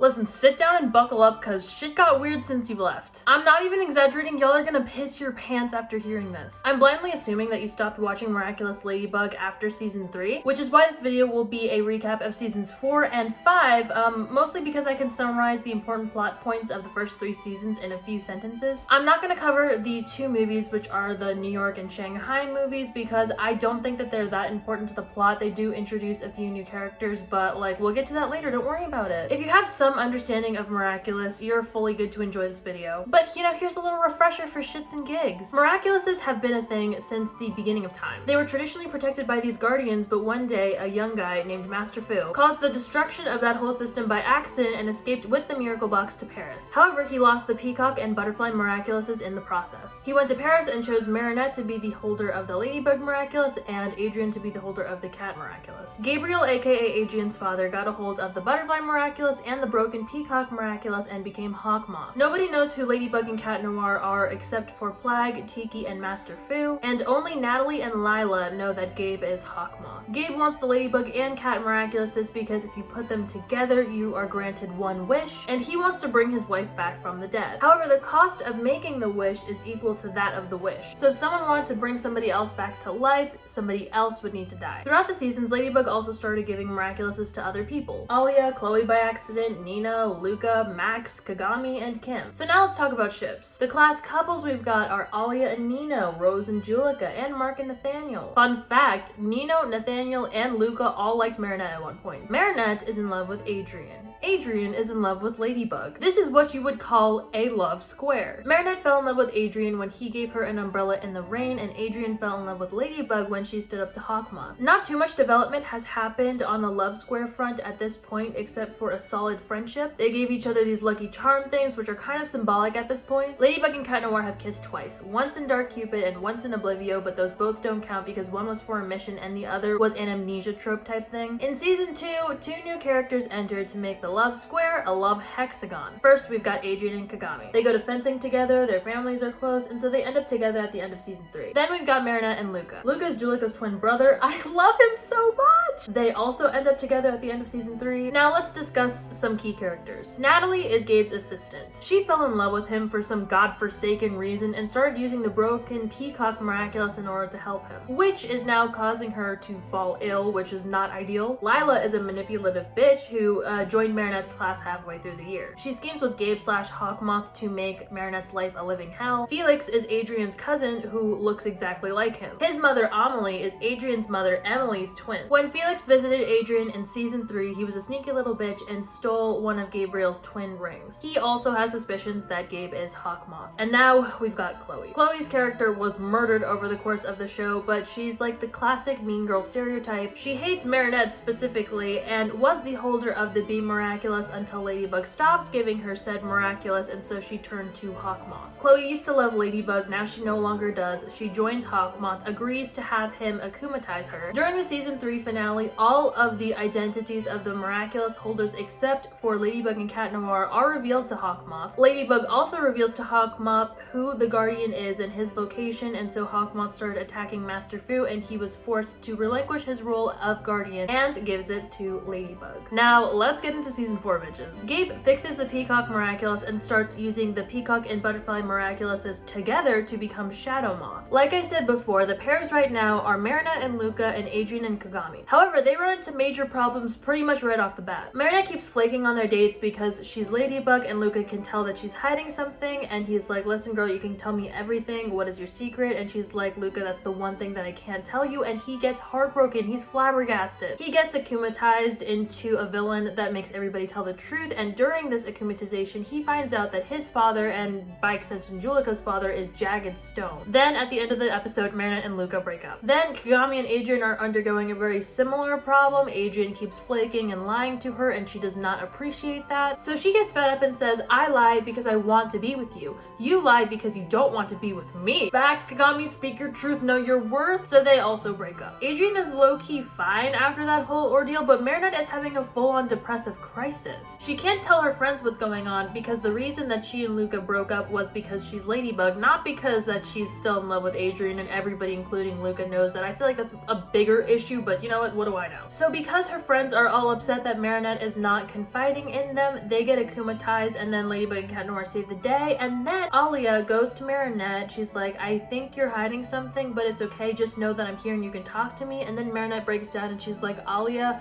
Listen, sit down and buckle up because shit got weird since you left. I'm not even exaggerating, y'all are gonna piss your pants after hearing this. I'm blindly assuming that you stopped watching Miraculous Ladybug after season 3, which is why this video will be a recap of seasons 4 and 5, mostly because I can summarize the important plot points of the first 3 seasons in a few sentences. I'm not gonna cover the 2 movies, which are the New York and Shanghai movies, because I don't think that they're that important to the plot. They do introduce a few new characters, but like, we'll get to that later, don't worry about it. If you have some understanding of Miraculous, you're fully good to enjoy this video. But you know, here's a little refresher for shits and gigs. Miraculouses have been a thing since the beginning of time. They were traditionally protected by these guardians, but one day a young guy named Master Fu caused the destruction of that whole system by accident and escaped with the miracle box to Paris. However, he lost the peacock and butterfly Miraculouses in the process. He went to Paris and chose Marinette to be the holder of the ladybug Miraculous and Adrien to be the holder of the cat Miraculous. Gabriel, aka Adrien's father, got a hold of the butterfly Miraculous and the broken peacock Miraculous and became Hawkmoth. Nobody knows who Ladybug and Cat Noir are except for Plag, Tiki, and Master Fu, and only Natalie and Lila know that Gabe is Hawkmoth. Gabe wants the Ladybug and Cat Miraculouses because if you put them together, you are granted one wish, and he wants to bring his wife back from the dead. However, the cost of making the wish is equal to that of the wish. So if someone wanted to bring somebody else back to life, somebody else would need to die. Throughout the seasons, Ladybug also started giving Miraculouses to other people. Alia, Chloe by accident, Nino, Luca, Max, Kagami, and Kim. So now let's talk about ships. The class couples we've got are Alia and Nino, Rose and Julika, and Mark and Nathaniel. Fun fact, Nino, Nathaniel, and Luca all liked Marinette at one point. Marinette is in love with Adrien. Adrien is in love with Ladybug. This is what you would call a love square. Marinette fell in love with Adrien when he gave her an umbrella in the rain, and Adrien fell in love with Ladybug when she stood up to Hawkmoth. Not too much development has happened on the love square front at this point except for a solid friendship. They gave each other these lucky charm things, which are kind of symbolic at this point. Ladybug and Cat Noir have kissed twice, once in Dark Cupid and once in Oblivio, but those both don't count because one was for a mission and the other was an amnesia trope type thing. In season 2, 2 new characters entered to make the love square a love hexagon. First, we've got Adrien and Kagami. They go to fencing together, their families are close, and so they end up together at the end of season 3. Then we've got Marinette and Luca. Luca's Julika's twin brother. I love him so much! They also end up together at the end of season 3. Now let's discuss some key characters. Natalie is Gabe's assistant. She fell in love with him for some godforsaken reason and started using the broken peacock Miraculous in order to help him, which is now causing her to fall ill, which is not ideal. Lila is a manipulative bitch who joined Marinette's class halfway through the year. She schemes with Gabe / Hawkmoth to make Marinette's life a living hell. Felix is Adrien's cousin who looks exactly like him. His mother Amelie is Adrien's mother Emily's twin. When Felix visited Adrien in season 3, he was a sneaky little bitch and stole one of Gabriel's twin rings. He also has suspicions that Gabe is Hawkmoth. And now we've got Chloe. Chloe's character was murdered over the course of the show, but she's like the classic mean girl stereotype. She hates Marinette specifically and was the holder of the Be Miraculous until Ladybug stopped giving her said Miraculous, and so she turned to Hawkmoth. Chloe used to love Ladybug, now she no longer does. She joins Hawkmoth, agrees to have him akumatize her. During the season 3 finale, all of the identities of the Miraculous holders except for Ladybug and Cat Noir are revealed to Hawkmoth. Ladybug also reveals to Hawkmoth who the Guardian is and his location, and so Hawkmoth started attacking Master Fu and he was forced to relinquish his role of Guardian and gives it to Ladybug. Now let's get into season 4, bitches. Gabe fixes the Peacock Miraculous and starts using the Peacock and Butterfly Miraculouses together to become Shadow Moth. Like I said before, the pairs right now are Marinette and Luca and Adrien and Kagami. However, they run into major problems pretty much right off the bat. Marinette keeps flaking on their dates because she's Ladybug and Luca can tell that she's hiding something, and he's like, listen girl, you can tell me everything, what is your secret? And she's like, Luca, that's the one thing that I can't tell you, and he gets heartbroken, he's flabbergasted. He gets akumatized into a villain that makes everybody tell the truth, and during this akumatization, he finds out that his father, and by extension Julika's father, is Jagged Stone. Then at the end of the episode, Marinette and Luca break up. Then Kagami and Adrien are undergoing a very similar problem. Adrien keeps flaking and lying to her, and she does not appreciate that. So she gets fed up and says, I lie because I want to be with you. You lie because you don't want to be with me. Facts, Kagami, speak your truth, know your worth. So they also break up. Adrien is low-key fine after that whole ordeal, but Marinette is having a full-on depressive crisis. She can't tell her friends what's going on because the reason that she and Luca broke up was because she's Ladybug, not because that she's still in love with Adrien, and everybody, including Luca, knows that. I feel like that's a bigger issue, but you know what, what do I know? So because her friends are all upset that Marinette is not confiding in them, they get akumatized, and then Ladybug and Cat Noir save the day. And then Alia goes to Marinette. She's like, I think you're hiding something, but it's okay. Just know that I'm here and you can talk to me. And then Marinette breaks down and she's like, Alia,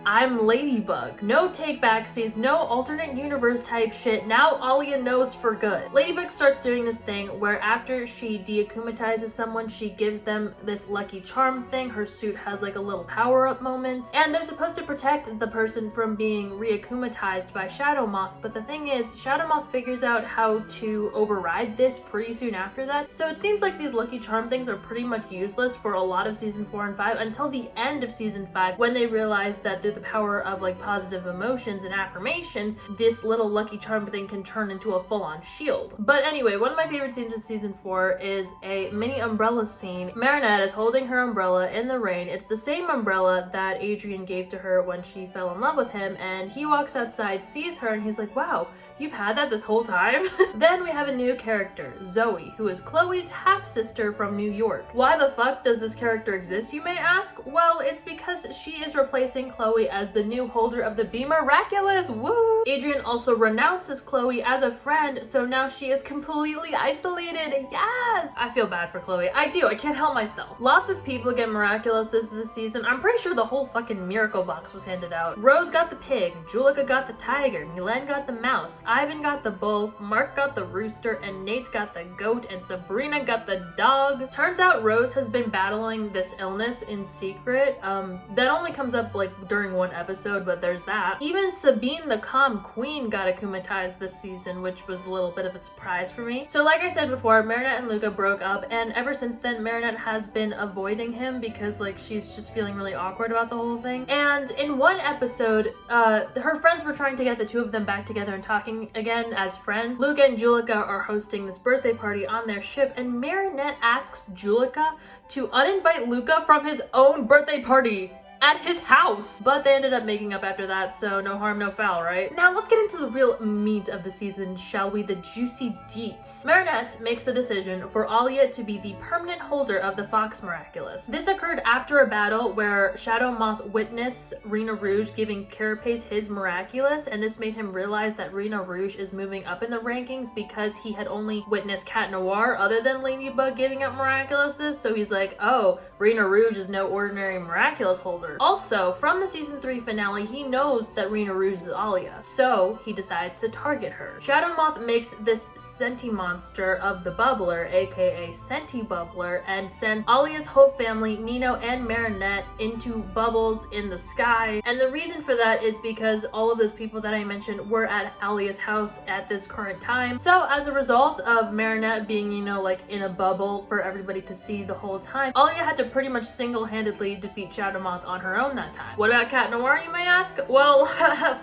I'm Ladybug. No take backsies, no alternate universe type shit. Now Alia knows for good. Ladybug starts doing this thing where after she deakumatizes someone, she gives them this lucky charm thing. Her suit has like a little power-up moment. And they're supposed to protect the person from being reakumatized by Shadow Moth. But the thing is, Shadow Moth figures out how to override this pretty soon after that. So it seems like these lucky charm things are pretty much useless for a lot of season 4 and 5 until the end of season 5 when they realize that the power of like positive emotions and affirmations, this little lucky charm thing can turn into a full-on shield. But anyway, one of my favorite scenes in season 4 is a mini umbrella scene. Marinette is holding her umbrella in the rain. It's the same umbrella that Adrien gave to her when she fell in love with him, and he walks outside, sees her, and he's like, wow, you've had that this whole time? Then we have a new character, Zoe, who is Chloe's half-sister from New York. Why the fuck does this character exist, you may ask? Well, it's because she is replacing Chloe as the new holder of the Be Miraculous, woo! Adrien also renounces Chloe as a friend, so now she is completely isolated, yes! I feel bad for Chloe. I do, I can't help myself. Lots of people get Miraculous this season. I'm pretty sure the whole fucking miracle box was handed out. Rose got the pig, Julika got the tiger, Milan got the mouse, Ivan got the bull, Mark got the rooster, and Nate got the goat, and Sabrina got the dog. Turns out Rose has been battling this illness in secret. That only comes up like during one episode, but there's that. Even Sabine the calm queen got akumatized this season, which was a little bit of a surprise for me. So like I said before, Marinette and Luca broke up, and ever since then Marinette has been avoiding him because like she's just feeling really awkward about the whole thing. And in one episode, her friends were trying to get the two of them back together and talking again as friends. Luca and Julika are hosting this birthday party on their ship, and Marinette asks Julika to uninvite Luca from his own birthday party at his house. But they ended up making up after that, so no harm, no foul, right? Now let's get into the real meat of the season, shall we? The juicy deets. Marinette makes the decision for Alia to be the permanent holder of the Fox Miraculous. This occurred after a battle where Shadow Moth witnessed Rena Rouge giving Carapace his Miraculous, and this made him realize that Rena Rouge is moving up in the rankings because he had only witnessed Cat Noir other than Ladybug giving up Miraculouses, so he's like, oh, Rena Rouge is no ordinary Miraculous holder. Also, from the season 3 finale, he knows that Rena Rouge is Alia, so he decides to target her. Shadow Moth makes this Senti monster of the Bubbler, aka Senti Bubbler, and sends Alia's whole family, Nino and Marinette, into bubbles in the sky. And the reason for that is because all of those people that I mentioned were at Alia's house at this current time. So as a result of Marinette being, you know, like in a bubble for everybody to see the whole time, Alia had to pretty much single-handedly defeat Shadow Moth on her own that time. What about Cat Noir, you may ask? Well,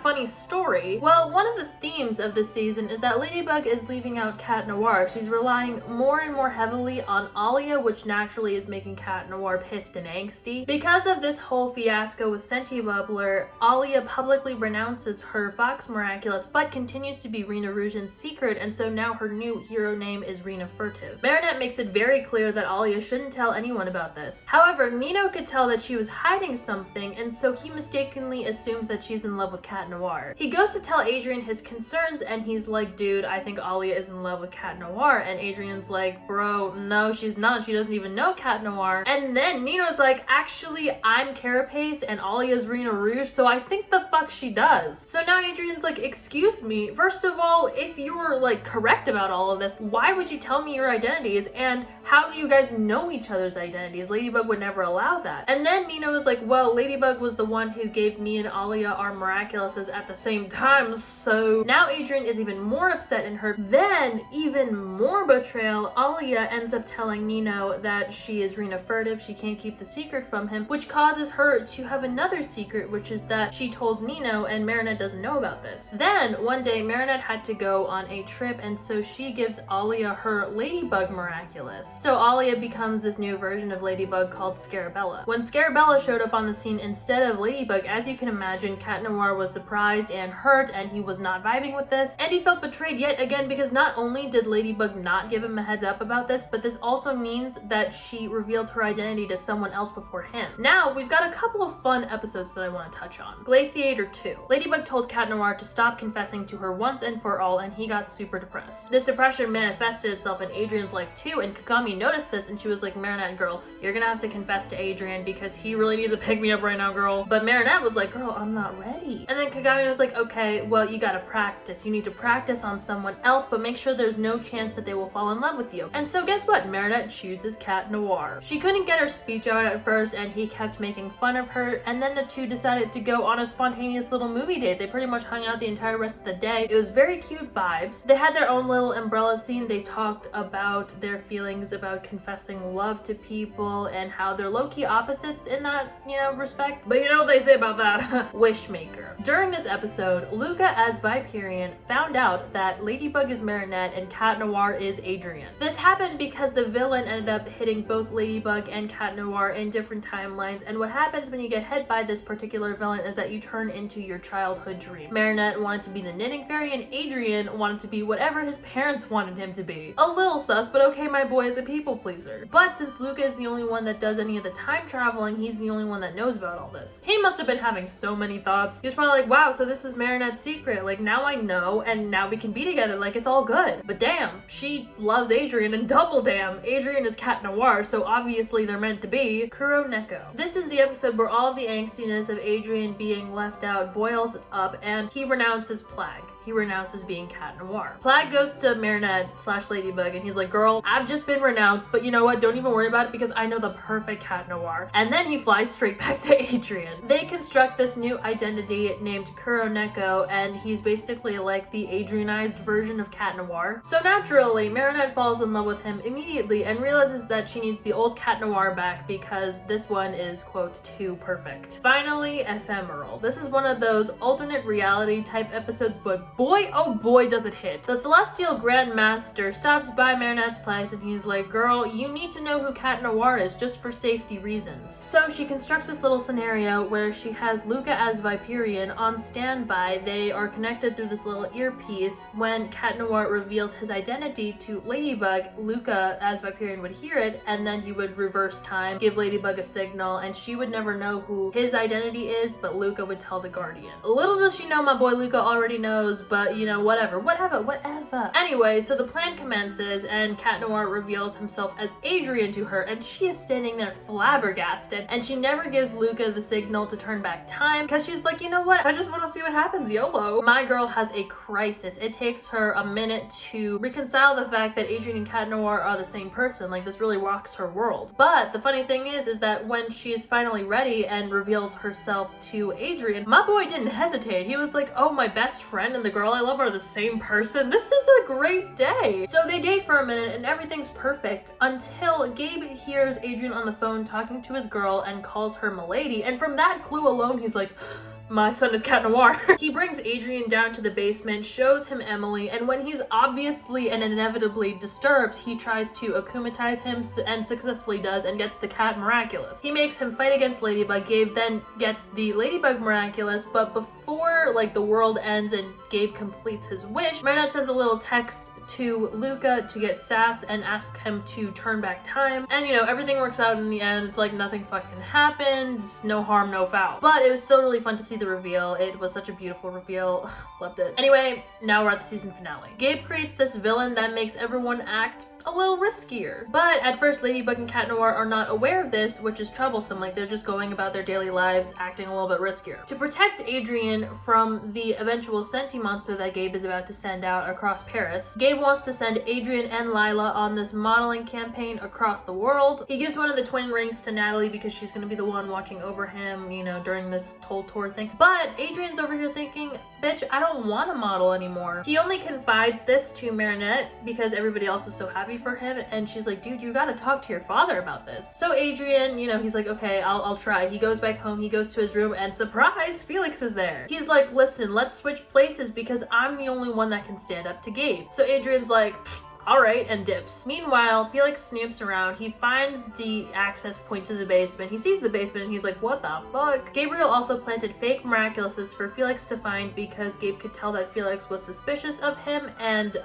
funny story. Well, one of the themes of this season is that Ladybug is leaving out Cat Noir. She's relying more and more heavily on Alia, which naturally is making Cat Noir pissed and angsty. Because of this whole fiasco with Senti Bubbler, Alia publicly renounces her Fox Miraculous, but continues to be Rena Rouge in secret, and so now her new hero name is Rena Furtive. Marinette makes it very clear that Alia shouldn't tell anyone about this. However, Nino could tell that she was hiding something, and so he mistakenly assumes that she's in love with Cat Noir. He goes to tell Adrien his concerns, and he's like, dude, I think Alia is in love with Cat Noir. And Adrien's like, bro, no, she's not. She doesn't even know Cat Noir. And then Nino's like, actually, I'm Carapace and Alia's Rena Rouge, so I think the fuck she does. So now Adrien's like, excuse me, first of all, if you're like correct about all of this, why would you tell me your identities? And how do you guys know each other's identities? Ladybug would never allow that. And then Nino is like, well, Ladybug was the one who gave me and Alia our Miraculouses at the same time, so now Adrien is even more upset and hurt. Then, even more betrayal, Alia ends up telling Nino that she is Rena Furtive, she can't keep the secret from him, which causes her to have another secret, which is that she told Nino and Marinette doesn't know about this. Then, one day, Marinette had to go on a trip, and so she gives Alia her Ladybug Miraculous. So Alia becomes this new version of Ladybug called Scarabella. When Scarabella showed up on the scene instead of Ladybug. As you can imagine, Cat Noir was surprised and hurt, and he was not vibing with this, and he felt betrayed yet again because not only did Ladybug not give him a heads up about this, but this also means that she revealed her identity to someone else before him. Now, we've got a couple of fun episodes that I want to touch on. Glaciator 2. Ladybug told Cat Noir to stop confessing to her once and for all, and he got super depressed. This depression manifested itself in Adrien's life too, and Kagami noticed this, and she was like, Marinette girl, you're gonna have to confess to Adrien because he really needs a pick-me-up right now, girl. But Marinette was like, girl, I'm not ready. And then Kagami was like, okay, well, you gotta practice. You need to practice on someone else, but make sure there's no chance that they will fall in love with you. And so guess what? Marinette chooses Cat Noir. She couldn't get her speech out at first, and he kept making fun of her, and then the two decided to go on a spontaneous little movie date. They pretty much hung out the entire rest of the day. It was very cute vibes. They had their own little umbrella scene. They talked about their feelings about confessing love to people and how they're low-key opposites in that, respect. But you know what they say about that? Wishmaker. During this episode, Luca as Viperian found out that Ladybug is Marinette and Cat Noir is Adrien. This happened because the villain ended up hitting both Ladybug and Cat Noir in different timelines, and what happens when you get hit by this particular villain is that you turn into your childhood dream. Marinette wanted to be the knitting fairy, and Adrien wanted to be whatever his parents wanted him to be. A little sus, but okay, my boy is a people pleaser. But since Luca is the only one that does any of the time traveling, he's the only one that knows about all this. He must have been having so many thoughts. He was probably like, wow, so this was Marinette's secret. Like, now I know, and now we can be together. Like, it's all good. But damn, she loves Adrien, and double damn, Adrien is Cat Noir, so obviously they're meant to be. Kuroneko. This is the episode where all of the angstiness of Adrien being left out boils up, and he renounces Plague. He renounces being Cat Noir. Plague goes to Marinette/Ladybug, and he's like, girl, I've just been renounced, but you know what? Don't even worry about it because I know the perfect Cat Noir. And then he flies straight back to Adrien. They construct this new identity named Kuroneko, and he's basically like the Adrianized version of Cat Noir. So naturally, Marinette falls in love with him immediately and realizes that she needs the old Cat Noir back because this one is, quote, too perfect. Finally, Ephemeral. This is one of those alternate reality type episodes, but boy, oh boy, does it hit. The Celestial Grand Master stops by Marinette's place, and he's like, girl, you need to know who Cat Noir is just for safety reasons. So she constructs this little scenario where she has Luca as Viperian on standby. They are connected through this little earpiece. When Cat Noir reveals his identity to Ladybug, Luca as Viperian would hear it, and then he would reverse time, give Ladybug a signal, and she would never know who his identity is, but Luca would tell the Guardian. Little does she know my boy Luca already knows, but whatever. Anyway, so the plan commences, and Cat Noir reveals himself as Adrien to her, and she is standing there flabbergasted, and she never gives Luca the signal to turn back time because she's like, you know what? I just want to see what happens, YOLO. My girl has a crisis. It takes her a minute to reconcile the fact that Adrien and Cat Noir are the same person. Like, this really rocks her world. But the funny thing is that when she is finally ready and reveals herself to Adrien, my boy didn't hesitate. He was like, oh, my best friend and the girl I love are the same person. This is a great day. So they date for a minute and everything's perfect until Gabe hears Adrien on the phone talking to his girl and calls her Milady. And from that clue alone, he's like, my son is Cat Noir. He brings Adrien down to the basement, shows him Emily, and when he's obviously and inevitably disturbed, he tries to akumatize him and successfully does and gets the cat miraculous. He makes him fight against Ladybug. Gabe then gets the Ladybug miraculous, but before the world ends and Gabe completes his wish, Marinette sends a little text to Luca to get sass and ask him to turn back time. And everything works out in the end. It's like nothing fucking happened. No harm, no foul. But it was still really fun to see the reveal. It was such a beautiful reveal. Loved it. Anyway, now we're at the season finale. Gabe creates this villain that makes everyone act a little riskier. But at first, Ladybug and Cat Noir are not aware of this, which is troublesome. They're just going about their daily lives acting a little bit riskier. To protect Adrien from the eventual Senti monster that Gabe is about to send out across Paris, Gabe wants to send Adrien and Lila on this modeling campaign across the world. He gives one of the twin rings to Natalie because she's gonna be the one watching over him, during this whole tour thing. But Adrien's over here thinking, bitch, I don't want to model anymore. He only confides this to Marinette because everybody else is so happy for him, and she's like, dude, you gotta talk to your father about this. So Adrien, he's like, okay, I'll try. He goes back home, he goes to his room, and surprise, Felix is there. He's like, listen, let's switch places because I'm the only one that can stand up to Gabe. So Adrien's like, alright, and dips. Meanwhile, Felix snoops around. He finds the access point to the basement. He sees the basement and he's like, what the fuck? Gabriel also planted fake miraculouses for Felix to find because Gabe could tell that Felix was suspicious of him, and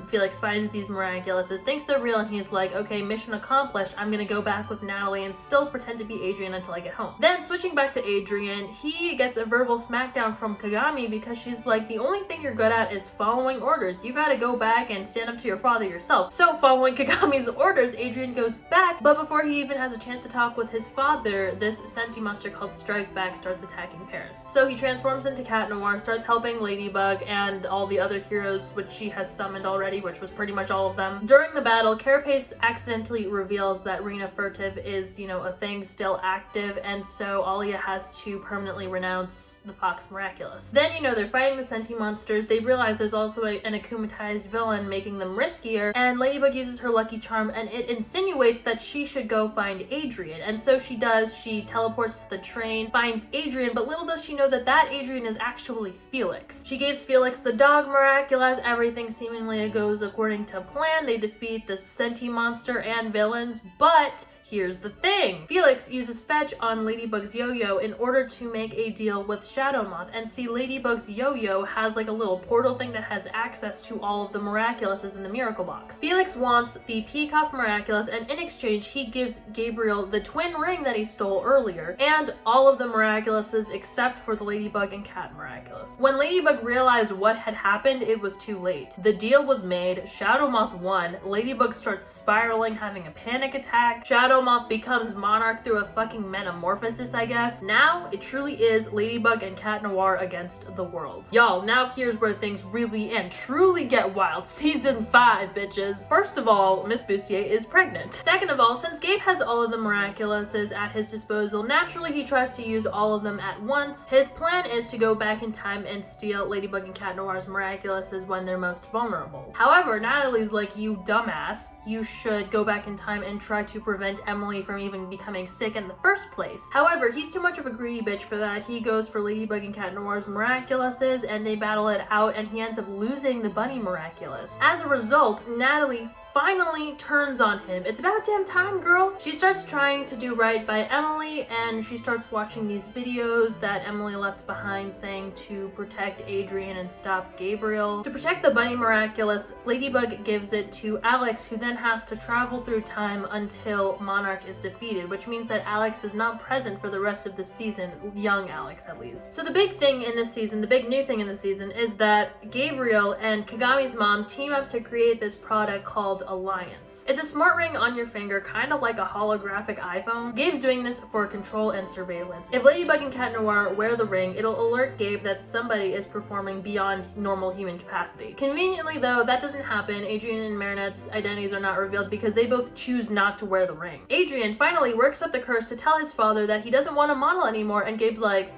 Felix finds these miraculouses, thinks they're real, and he's like, okay, mission accomplished. I'm gonna go back with Natalie and still pretend to be Adrien until I get home. Then switching back to Adrien, he gets a verbal smackdown from Kagami because she's like, the only thing you're good at is following orders. You gotta go back and stand up to your father yourself. So following Kagami's orders, Adrien goes back, but before he even has a chance to talk with his father, this sentient monster called Strike Back starts attacking Paris. So he transforms into Cat Noir, starts helping Ladybug and all the other heroes which she has summoned already, which was pretty much all of them. During the battle, Carapace accidentally reveals that Rena Furtive is, you know, a thing still active, and so Alia has to permanently renounce the Fox Miraculous. Then, you know, they're fighting the sentient monsters. They realize there's also an akumatized villain, making them riskier, and Ladybug uses her lucky charm and it insinuates that she should go find Adrien, and so she does. She teleports to the train, finds Adrien, but little does she know that that Adrien is actually Felix. She gives Felix the dog miraculous. Everything seemingly goes according to plan. They defeat the sentient monster and villains, but here's the thing. Felix uses fetch on Ladybug's yo-yo in order to make a deal with Shadow Moth, and see, Ladybug's yo-yo has like a little portal thing that has access to all of the miraculouses in the miracle box. Felix wants the Peacock Miraculous, and in exchange he gives Gabriel the twin ring that he stole earlier and all of the miraculouses except for the Ladybug and Cat Miraculous. When Ladybug realized what had happened, it was too late. The deal was made. Shadow Moth won. Ladybug starts spiraling, having a panic attack. Shadow Moth becomes Monarch through a fucking metamorphosis, I guess. Now, it truly is Ladybug and Cat Noir against the world. Y'all, now here's where things really and truly get wild. Season 5, bitches. First of all, Miss Bustier is pregnant. Second of all, since Gabe has all of the miraculouses at his disposal, naturally he tries to use all of them at once. His plan is to go back in time and steal Ladybug and Cat Noir's miraculouses when they're most vulnerable. However, Natalie's like, you dumbass, you should go back in time and try to prevent Emily from even becoming sick in the first place. However, he's too much of a greedy bitch for that. He goes for Ladybug and Cat Noir's miraculouses and they battle it out, and he ends up losing the bunny miraculous. As a result, Natalie finally turns on him. It's about damn time, girl. She starts trying to do right by Emily, and she starts watching these videos that Emily left behind saying to protect Adrien and stop Gabriel. To protect the bunny miraculous, Ladybug gives it to Alex, who then has to travel through time until Monarch is defeated, which means that Alex is not present for the rest of the season, young Alex at least. So the big thing in this season, the big new thing in the season, is that Gabriel and Kagami's mom team up to create this product called Alliance. It's a smart ring on your finger, kind of like a holographic iPhone. Gabe's doing this for control and surveillance. If Ladybug and Cat Noir wear the ring, it'll alert Gabe that somebody is performing beyond normal human capacity. Conveniently though, that doesn't happen. Adrien and Marinette's identities are not revealed because they both choose not to wear the ring. Adrien finally works up the courage to tell his father that he doesn't want a model anymore, and Gabe's like,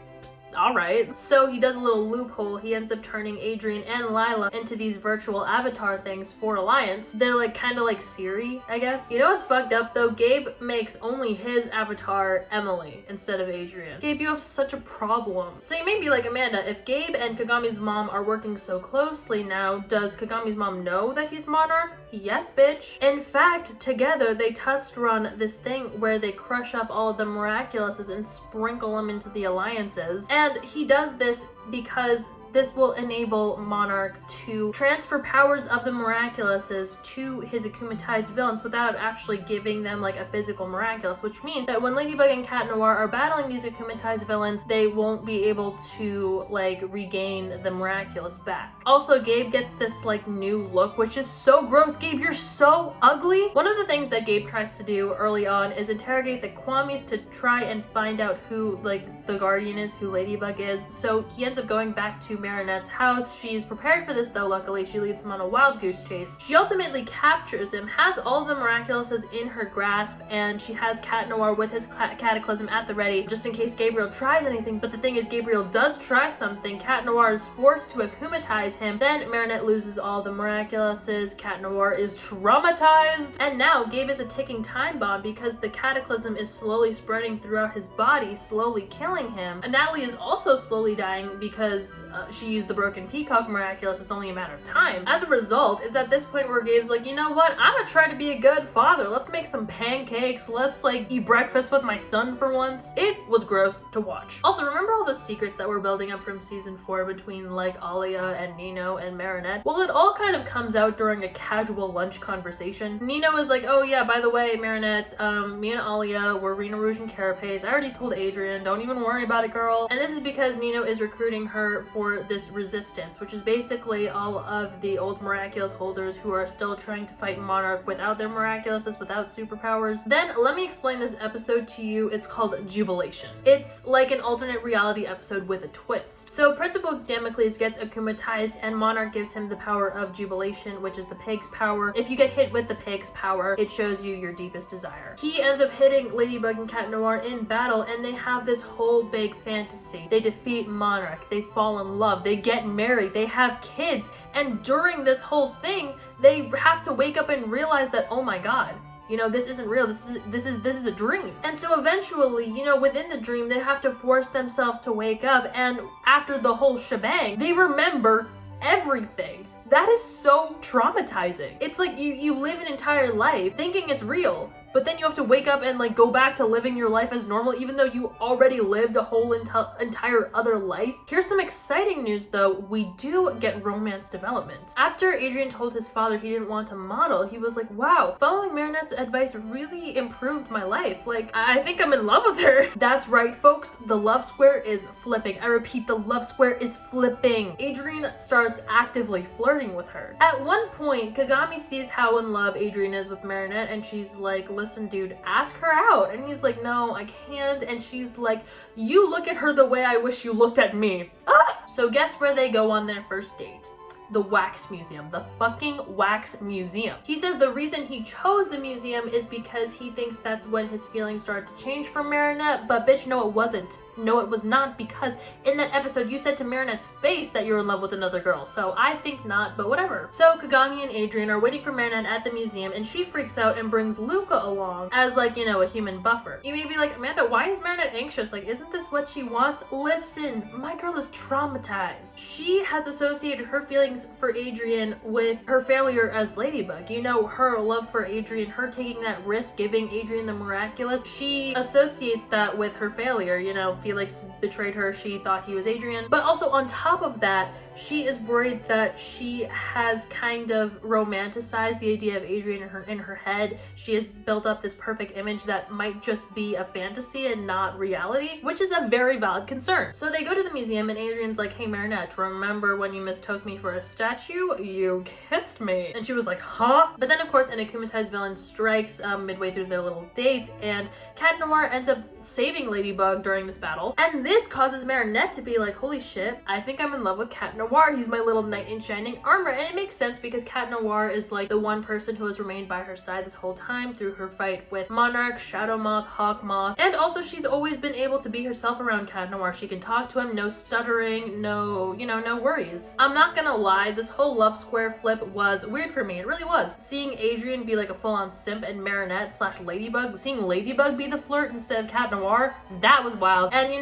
alright. So he does a little loophole. He ends up turning Adrien and Lila into these virtual avatar things for Alliance. They're like kind of like Siri, I guess. You know what's fucked up though? Gabe makes only his avatar Emily instead of Adrien. Gabe, you have such a problem. So you may be like, Amanda, if Gabe and Kagami's mom are working so closely now, does Kagami's mom know that he's Monarch? Yes, bitch. In fact, together they test run this thing where they crush up all of the miraculouses and sprinkle them into the alliances. And he does this because this will enable Monarch to transfer powers of the miraculouses to his akumatized villains without actually giving them like a physical miraculous, which means that when Ladybug and Cat Noir are battling these akumatized villains, they won't be able to like regain the miraculous back. Also, Gabe gets this like new look, which is so gross. Gabe, you're so ugly. One of the things that Gabe tries to do early on is interrogate the Kwamis to try and find out who like the Guardian is, who Ladybug is. So he ends up going back to Marinette's house. She's prepared for this though, luckily. She leads him on a wild goose chase. She ultimately captures him, has all of the miraculouses in her grasp, and she has Cat Noir with his cataclysm at the ready just in case Gabriel tries anything. But the thing is, Gabriel does try something. Cat Noir is forced to akumatize him. Then Marinette loses all the miraculouses. Cat Noir is traumatized, and now Gabe is a ticking time bomb because the cataclysm is slowly spreading throughout his body, slowly killing killing him. And Natalie is also slowly dying because she used the broken peacock miraculous. It's only a matter of time. As a result, it's at this point where Gabe's like, you know what? I'm gonna try to be a good father. Let's make some pancakes. Let's like eat breakfast with my son for once. It was gross to watch. Also, remember all those secrets that were building up from season 4 between like Alia and Nino and Marinette? Well, it all kind of comes out during a casual lunch conversation. Nino is like, oh yeah, by the way, Marinette, me and Alia were Rena Rouge and Carapace. I already told Adrien, don't even worry about it, girl. And this is because Nino is recruiting her for this resistance, which is basically all of the old miraculous holders who are still trying to fight Monarch without their miraculouses, without superpowers. Then let me explain this episode to you. It's called Jubilation. It's like an alternate reality episode with a twist. So Principal Damocles gets akumatized and Monarch gives him the power of Jubilation, which is the pig's power. If you get hit with the pig's power, it shows you your deepest desire. He ends up hitting Ladybug and Cat Noir in battle, and they have this whole big fantasy. They defeat Monarch, they fall in love, they get married, they have kids, and during this whole thing, they have to wake up and realize that, oh my god, you know, this isn't real, this is a dream. And so eventually, you know, within the dream, they have to force themselves to wake up, and after the whole shebang, they remember everything. That is so traumatizing. It's like you live an entire life thinking it's real, but then you have to wake up and like go back to living your life as normal even though you already lived a whole entire other life. Here's some exciting news though. We do get romance development. After Adrien told his father he didn't want to model, he was like, wow, following Marinette's advice really improved my life. Like, I think I'm in love with her. That's right, folks. The love square is flipping. I repeat, the love square is flipping. Adrien starts actively flirting with her. At one point, Kagami sees how in love Adrien is with Marinette and she's like, listen dude, ask her out. And he's like, no, I can't. And she's like, you look at her the way I wish you looked at me. Ah! So guess where they go on their first date? The wax museum, the fucking wax museum. He says the reason he chose the museum is because he thinks that's when his feelings started to change for Marinette, but bitch, no it wasn't. No, it was not, because in that episode you said to Marinette's face that you're in love with another girl, so I think not, but whatever. So Kagami and Adrien are waiting for Marinette at the museum, and she freaks out and brings Luca along as like, you know, a human buffer. You may be like, Amanda, why is Marinette anxious? Like, isn't this what she wants? Listen, my girl is traumatized. She has associated her feelings for Adrien with her failure as Ladybug. You know, her love for Adrien, her taking that risk, giving Adrien the miraculous, she associates that with her failure, you know, Felix betrayed her, she thought he was Adrien. But also on top of that, she is worried that she has kind of romanticized the idea of Adrien in her head. She has built up this perfect image that might just be a fantasy and not reality, which is a very valid concern. So they go to the museum and Adrien's like, hey Marinette, remember when you mistook me for a statue? You kissed me. And she was like, huh? But then of course an akumatized villain strikes midway through their little date, and Cat Noir ends up saving Ladybug during this battle. And this causes Marinette to be like, holy shit, I think I'm in love with Cat Noir. He's my little knight in shining armor. And it makes sense because Cat Noir is like the one person who has remained by her side this whole time through her fight with Monarch, Shadow Moth, Hawk Moth. And also she's always been able to be herself around Cat Noir. She can talk to him, no stuttering, no, you know, no worries. I'm not gonna lie, this whole love square flip was weird for me. It really was. Seeing Adrien be like a full-on simp and Marinette / Ladybug, seeing Ladybug be the flirt instead of Cat Noir, that was wild. And you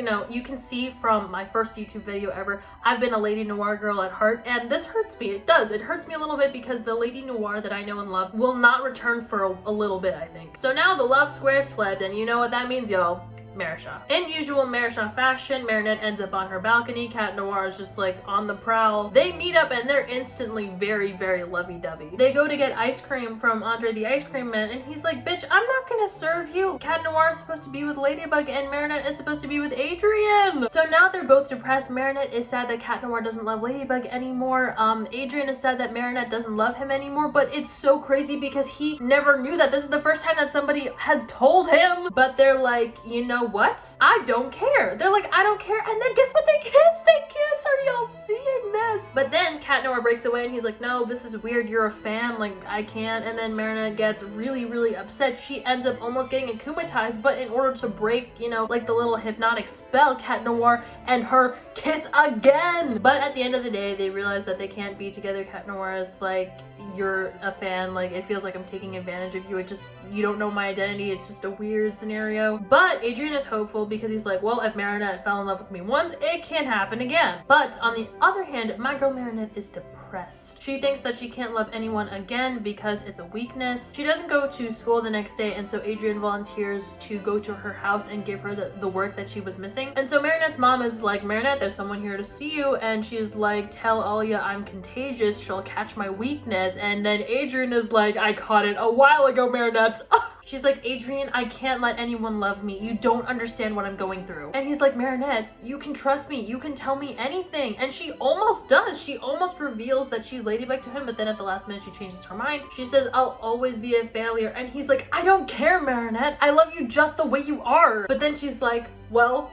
know, you can see from my first YouTube video ever, I've been a Lady Noir girl at heart, and this hurts me. It does. It hurts me a little bit because the Lady Noir that I know and love will not return for a little bit, I think. So now the love square's flipped, and you know what that means, y'all. Marisha. In usual Marisha fashion, Marinette ends up on her balcony. Cat Noir is just like on the prowl. They meet up and they're instantly very, very lovey-dovey. They go to get ice cream from Andre the Ice Cream Man, and he's like, bitch, I'm not gonna serve you. Cat Noir is supposed to be with Ladybug and Marinette is supposed to be with Adrien. So now they're both depressed. Marinette is sad that Cat Noir doesn't love Ladybug anymore. Adrien is sad that Marinette doesn't love him anymore, but it's so crazy because he never knew that. This is the first time that somebody has told him, but they're like, you know what? I don't care. They're like, I don't care. And then guess what? They kiss. They kiss. Are y'all seeing this? But then Cat Noir breaks away and he's like, no, this is weird. You're a fan. Like, I can't. And then Marinette gets really, really upset. She ends up almost getting akumatized, but in order to break, you know, like the a little hypnotic spell, Cat Noir and her kiss again. But at the end of the day, they realize that they can't be together. Cat Noir is like, you're a fan, like it feels like I'm taking advantage of you. You don't know my identity. It's just a weird scenario. But Adrien is hopeful because he's like, well, if Marinette fell in love with me once, it can happen again. But on the other hand, my girl Marinette is depressed. She thinks that she can't love anyone again because it's a weakness. She doesn't go to school the next day, and so Adrien volunteers to go to her house and give her the work that she was missing. And so Marinette's mom is like, Marinette, there's someone here to see you. And she's like, tell Alia I'm contagious. She'll catch my weakness. And then Adrien is like, I caught it a while ago, Marinette. She's like, Adrien, I can't let anyone love me. You don't understand what I'm going through. And he's like, Marinette, you can trust me. You can tell me anything. And she almost does. She almost reveals that she's Ladybug to him, but then at the last minute she changes her mind. She says, I'll always be a failure. And he's like, I don't care, Marinette. I love you just the way you are. But then she's like, well,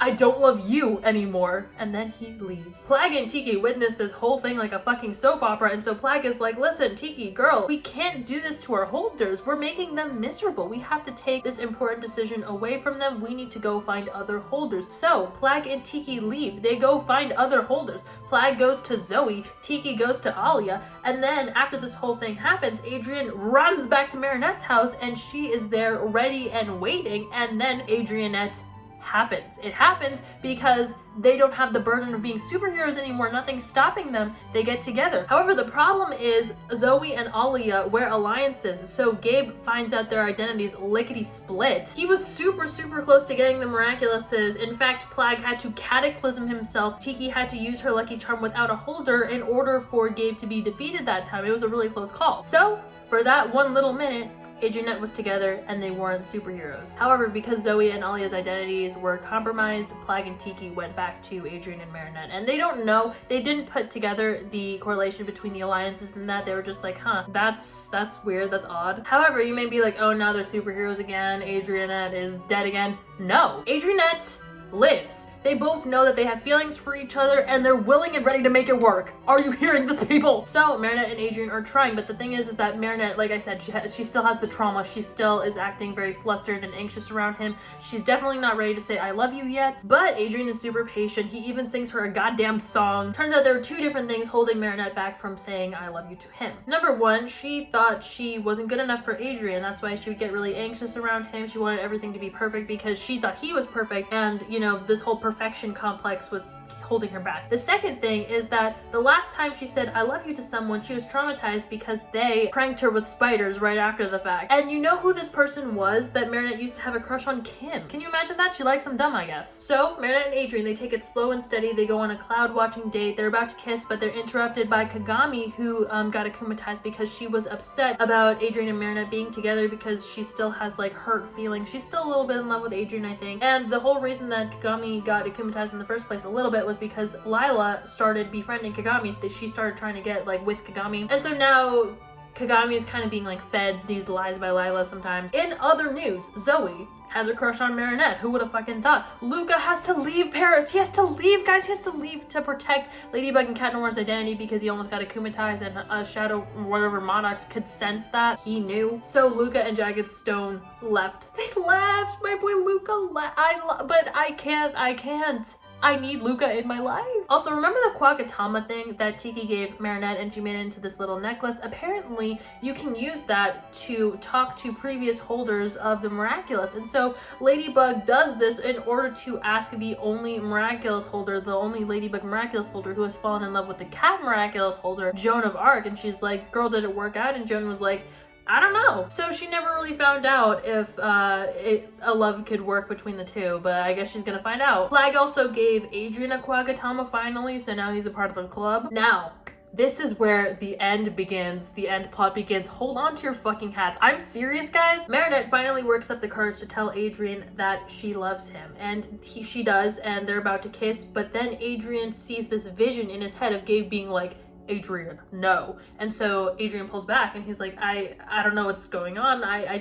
I don't love you anymore. And then he leaves. Plagg and Tiki witness this whole thing like a fucking soap opera. And so Plagg is like, listen, Tiki, girl, we can't do this to our holders. We're making them miserable. We have to take this important decision away from them. We need to go find other holders. So Plagg and Tiki leave. They go find other holders. Plagg goes to Zoe. Tiki goes to Alia. And then after this whole thing happens, Adrien runs back to Marinette's house and she is there ready and waiting. And then Adrienette happens. It happens because they don't have the burden of being superheroes anymore. Nothing's stopping them. They get together. However, the problem is Zoe and Alia wear alliances, so Gabe finds out their identities lickety split. He was super close to getting the miraculouses. In fact, Plagg had to cataclysm himself. Tiki had to use her lucky charm without a holder in order for Gabe to be defeated that time. It was a really close call. So for that one little minute, Adrienette was together and they weren't superheroes. However, because Zoe and Alia's identities were compromised, Plagg and Tiki went back to Adrien and Marinette. And they don't know, they didn't put together the correlation between the alliances and that. They were just like, huh, that's weird, that's odd. However, you may be like, oh, now they're superheroes again, Adrienette is dead again. No, Adrienette lives. They both know that they have feelings for each other and they're willing and ready to make it work. Are you hearing this, people? So Marinette and Adrien are trying, but the thing is that Marinette, like I said, she still has the trauma. She still is acting very flustered and anxious around him. She's definitely not ready to say I love you yet, but Adrien is super patient. He even sings her a goddamn song. Turns out there were two different things holding Marinette back from saying I love you to him. Number one, she thought she wasn't good enough for Adrien. That's why she would get really anxious around him. She wanted everything to be perfect because she thought he was perfect, and you know, this whole perfection complex was holding her back. The second thing is that the last time she said I love you to someone, she was traumatized because they pranked her with spiders right after the fact. And you know who this person was that Marinette used to have a crush on? Kim. Can you imagine that? She likes him dumb, I guess. So Marinette and Adrien, they take it slow and steady. They go on a cloud watching date. They're about to kiss, but they're interrupted by Kagami, who got akumatized because she was upset about Adrien and Marinette being together because she still has like hurt feelings. She's still a little bit in love with Adrien, I think. And the whole reason that Kagami got akumatized in the first place a little bit was because Lila started befriending Kagami. She started trying to get like with Kagami, and so now Kagami is kind of being like fed these lies by Lila sometimes. In other news, Zoe has a crush on Marinette. Who would have fucking thought? Luca has to leave Paris. He has to leave, guys. He has to leave to protect Ladybug and Cat Noir's identity because he almost got akumatized, and a Shadow, whatever monarch, could sense that. He knew. So Luca and Jagged Stone left. They left. My boy Luca left. But I can't. I need Luca in my life. Also, remember the Quackatama thing that Tiki gave Marinette and she made it into this little necklace? Apparently, you can use that to talk to previous holders of the miraculous. And so Ladybug does this in order to ask the only miraculous holder, the only Ladybug miraculous holder who has fallen in love with the cat miraculous holder, Joan of Arc. And she's like, girl, did it work out? And Joan was like, I don't know. So she never really found out if a love could work between the two, but I guess she's gonna find out. Plagg also gave Adrien a Quackatama finally, so now he's a part of the club. Now, this is where the end begins, the end plot begins. Hold on to your fucking hats. I'm serious, guys. Marinette finally works up the courage to tell Adrien that she loves him, and she does, and they're about to kiss, but then Adrien sees this vision in his head of Gabe being like, Adrien, no. And so Adrien pulls back and he's like, I don't know what's going on. I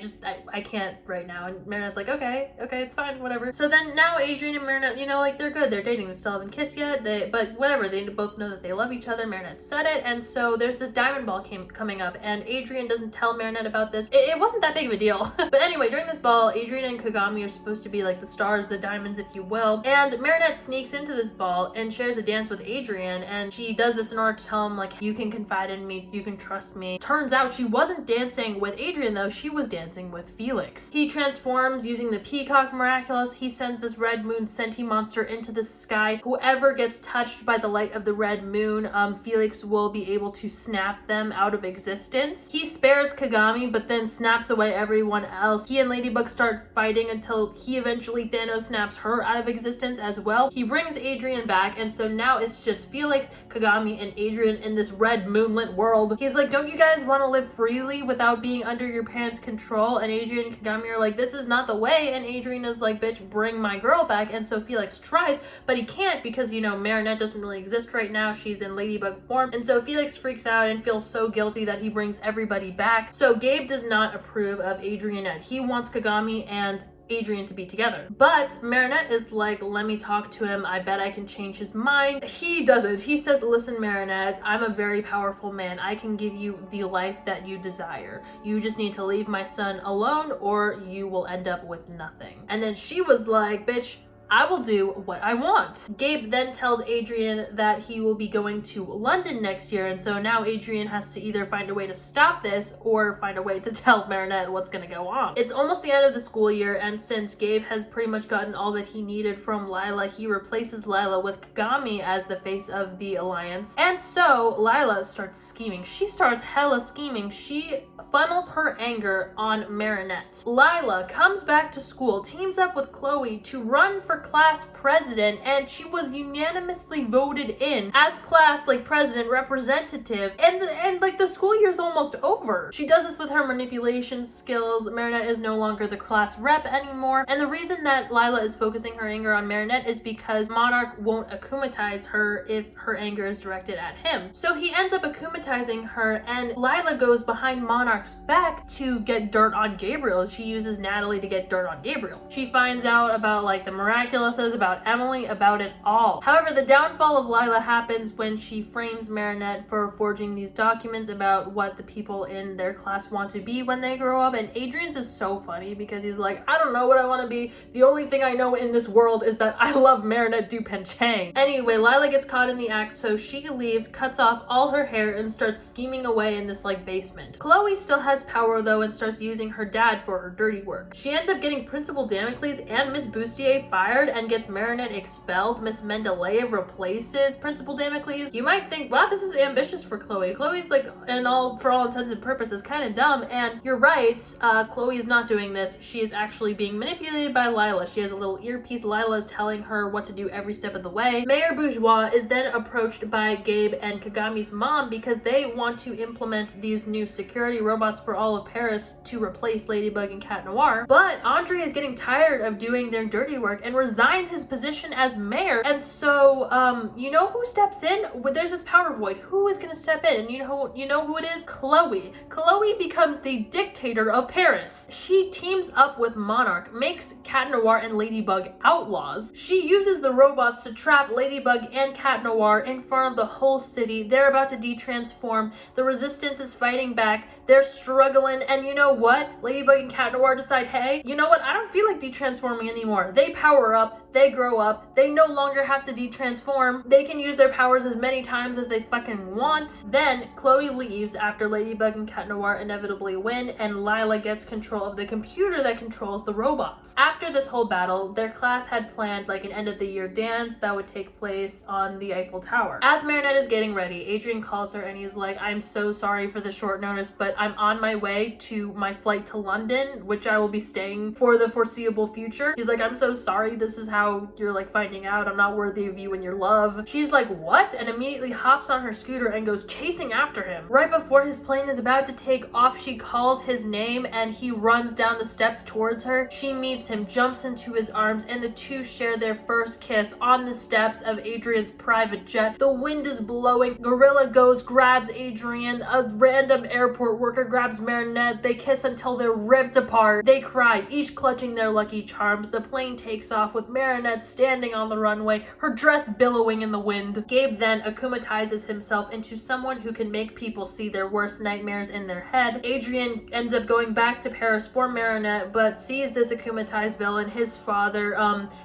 can't right now. And Marinette's like, okay, it's fine, whatever. So then now Adrien and Marinette, you know, like they're good. They're dating. They still haven't kissed yet. But whatever. They both know that they love each other. Marinette said it. And so there's this diamond ball coming up and Adrien doesn't tell Marinette about this. It wasn't that big of a deal. But anyway, during this ball, Adrien and Kagami are supposed to be like the stars, the diamonds, if you will. And Marinette sneaks into this ball and shares a dance with Adrien. And she does this in order to tell him, like, you can confide in me, you can trust me. Turns out she wasn't dancing with Adrien though, she was dancing with Felix. He transforms using the peacock miraculous. He sends this red moon senti monster into the sky. Whoever gets touched by the light of the red moon, Felix will be able to snap them out of existence. He spares Kagami, but then snaps away everyone else. He and Ladybug start fighting until he eventually Thanos snaps her out of existence as well. He brings Adrien back, and so now it's just Felix, Kagami, and Adrien in this red moonlit world. He's like, don't you guys want to live freely without being under your parents' control? And Adrien and Kagami are like, this is not the way. And Adrien is like, bitch, bring my girl back. And so Felix tries, but he can't because, you know, Marinette doesn't really exist right now. She's in Ladybug form. And so Felix freaks out and feels so guilty that he brings everybody back. So Gabe does not approve of Adrianette. He wants Kagami and Adrien to be together. But Marinette is like, let me talk to him. I bet I can change his mind. He doesn't. He says, listen, Marinette, I'm a very powerful man. I can give you the life that you desire. You just need to leave my son alone or you will end up with nothing. And then she was like, bitch, I will do what I want. Gabe then tells Adrien that he will be going to London next year, and so now Adrien has to either find a way to stop this or find a way to tell Marinette what's gonna go on. It's almost the end of the school year, and since Gabe has pretty much gotten all that he needed from Lila, he replaces Lila with Kagami as the face of the alliance. And so Lila starts scheming. She starts hella scheming. She funnels her anger on Marinette. Lila comes back to school, teams up with Chloe to run for class president, and she was unanimously voted in as class president representative, and like the school year's almost over. She does this with her manipulation skills. Marinette is no longer the class rep anymore, and the reason that Lila is focusing her anger on Marinette is because Monarch won't akumatize her if her anger is directed at him. So he ends up akumatizing her, and Lila goes behind Monarch's back to get dirt on Gabriel. She uses Natalie to get dirt on Gabriel. She finds out about the miraculous, about Emily, about it all. However, the downfall of Lila happens when she frames Marinette for forging these documents about what the people in their class want to be when they grow up. And Adrien's is so funny because he's like, I don't know what I want to be. The only thing I know in this world is that I love Marinette Dupenchang. Anyway, Lila gets caught in the act, so she leaves, cuts off all her hair, and starts scheming away in this basement. Chloe still has power though and starts using her dad for her dirty work. She ends up getting Principal Damocles and Miss Bustier fired and gets Marinette expelled. Miss Mendeleev replaces Principal Damocles. You might think, wow, this is ambitious for Chloe. Chloe's for all intents and purposes kind of dumb, and you're right, Chloe is not doing this. She is actually being manipulated by Lila. She has a little earpiece. Lila is telling her what to do every step of the way. Mayor Bourgeois is then approached by Gabe and Kagami's mom because they want to implement these new security robots for all of Paris to replace Ladybug and Cat Noir. But Andre is getting tired of doing their dirty work and resigns his position as mayor. And so, you know who steps in? There's this power void. Who is gonna step in? And you know who it is? Chloe. Chloe becomes the dictator of Paris. She teams up with Monarch, makes Cat Noir and Ladybug outlaws. She uses the robots to trap Ladybug and Cat Noir in front of the whole city. They're about to detransform. The resistance is fighting back. They're struggling, and you know what? Ladybug and Cat Noir decide, hey, you know what? I don't feel like detransforming anymore. They power up, they grow up, they no longer have to detransform. They can use their powers as many times as they fucking want. Then Chloe leaves after Ladybug and Cat Noir inevitably win, and Lila gets control of the computer that controls the robots. After this whole battle, their class had planned an end of the year dance that would take place on the Eiffel Tower. As Marinette is getting ready, Adrien calls her and he's like, I'm so sorry for the short notice, but I'm on my way to my flight to London, which I will be staying for the foreseeable future. He's like, I'm so sorry this is happening. how you're like finding out. I'm not worthy of you and your love. She's like, what? And immediately hops on her scooter and goes chasing after him. Right before his plane is about to take off, she calls his name and he runs down the steps towards her. She meets him, jumps into his arms, and the two share their first kiss on the steps of Adrien's private jet. The wind is blowing. Gorilla goes, grabs Adrien. A random airport worker grabs Marinette. They kiss until they're ripped apart. They cry, each clutching their lucky charms. The plane takes off with Marinette standing on the runway, her dress billowing in the wind. Gabe then akumatizes himself into someone who can make people see their worst nightmares in their head. Adrien ends up going back to Paris for Marinette, but sees this akumatized villain. His father